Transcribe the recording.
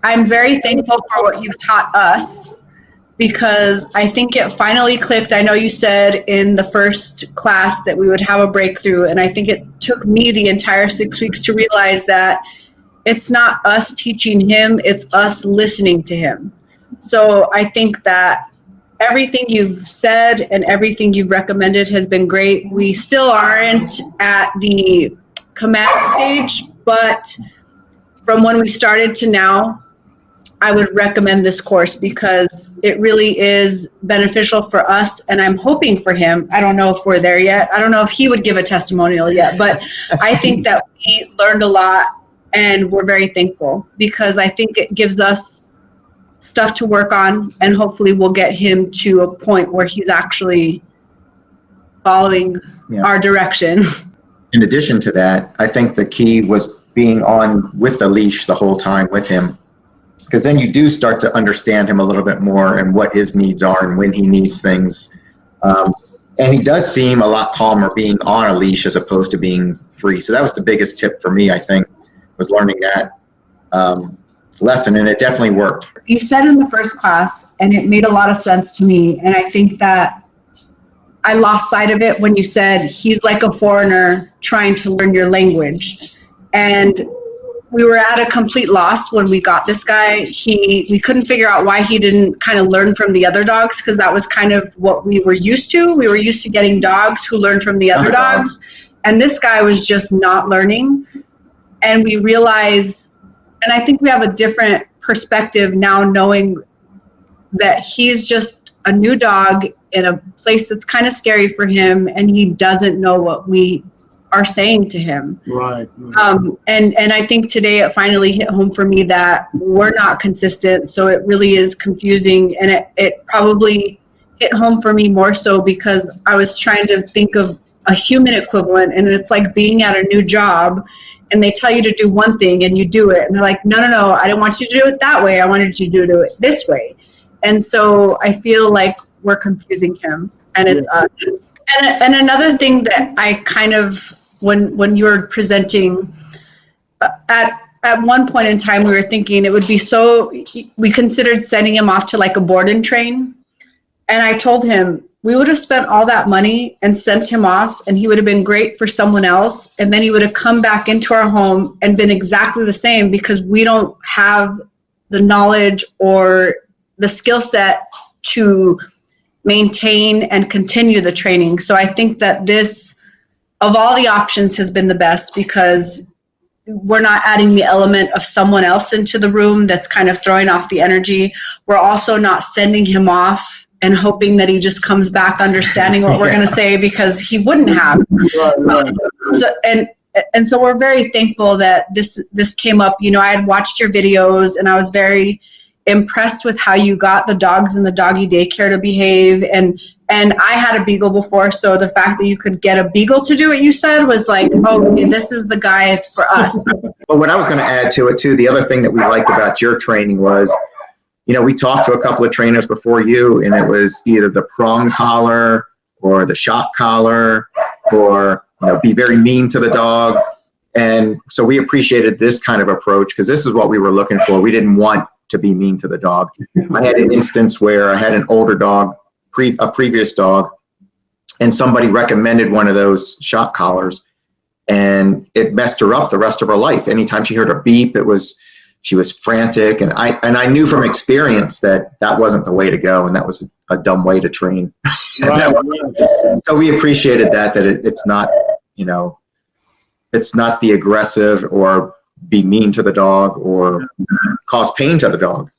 I'm very thankful for what you've taught us, because I think it finally clicked. I know you said in the first class that we would have a breakthrough, and I think it took me the entire 6 weeks to realize that it's not us teaching him, it's us listening to him. So I think that everything you've said and everything you've recommended has been great. We still aren't at the command stage, but from when we started to now, I would recommend this course because it really is beneficial for us, and I'm hoping for him. I don't know if we're there yet. I don't know if he would give a testimonial yet, but I think that we learned a lot, and we're very thankful because I think it gives us stuff to work on, and hopefully we'll get him to a point where he's actually following our direction. In addition to that, I think the key was being on with the leash the whole time with him, because then you do start to understand him a little bit more and what his needs are and when he needs things. And he does seem a lot calmer being on a leash as opposed to being free. So that was the biggest tip for me, I think, was learning that lesson, and it definitely worked. You said in the first class, and it made a lot of sense to me, and I think that I lost sight of it when you said he's like a foreigner trying to learn your language. And we were at a complete loss when we got this guy. We couldn't figure out why he didn't kind of learn from the other dogs, because that was kind of what we were used to. We were used to getting dogs who learned from the other dogs, and this guy was just not learning. And we realized, and I think we have a different perspective now, knowing that he's just a new dog in a place that's kind of scary for him, and he doesn't know what we are saying to him. Right. And I think today it finally hit home for me that we're not consistent, so it really is confusing, and it probably hit home for me more so because I was trying to think of a human equivalent, and it's like being at a new job and they tell you to do one thing and you do it, and they're like, no, I didn't want you to do it that way, I wanted you to do it this way. And so I feel like we're confusing him, and it's us. And another thing that I kind of, when you were presenting, at one point in time we were thinking it would be we considered sending him off to like a board and train. And I told him we would have spent all that money and sent him off, and he would have been great for someone else, and then he would have come back into our home and been exactly the same, because we don't have the knowledge or the skill set to maintain and continue the training. So I think that this, of all the options, has been the best, because we're not adding the element of someone else into the room that's kind of throwing off the energy. We're also not sending him off and hoping that he just comes back understanding what we're going to say, because he wouldn't have. So, and so we're very thankful that this came up. You know, I had watched your videos, and I was very impressed with how you got the dogs in the doggy daycare to behave, and I had a beagle before, so the fact that you could get a beagle to do what you said was like, oh, this is the guy for us. Well, what I was going to add to it too, the other thing that we liked about your training was, you know, we talked to a couple of trainers before you, and it was either the prong collar or the shock collar, or, you know, be very mean to the dog. And so we appreciated this kind of approach, because this is what we were looking for. We didn't want to be mean to the dog. I had an instance where I had an older dog, a previous dog, and somebody recommended one of those shock collars, and it messed her up the rest of her life. Anytime she heard a beep, she was frantic, and I knew from experience that wasn't the way to go, and that was a dumb way to train. So we appreciated that it's not, you know, it's not the aggressive or be mean to the dog or cause pain to the dog.